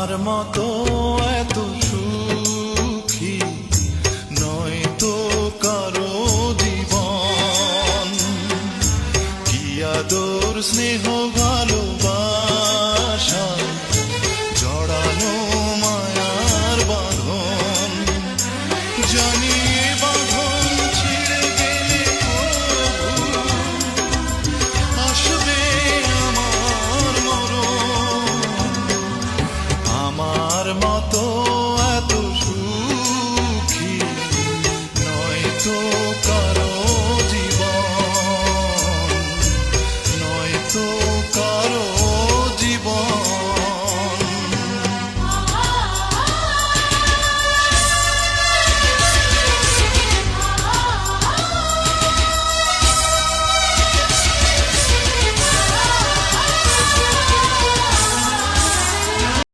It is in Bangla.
আমার মতো এত সুখী নয় তো কারো জীবন, কি আদর স্নেহ ভালোবাসা জড়ানো মায়ার বাঁধন। জানি এ বাঁধন ছিঁড়ে গেলে প্রভু আসবে আমার মরণ। আমার মতো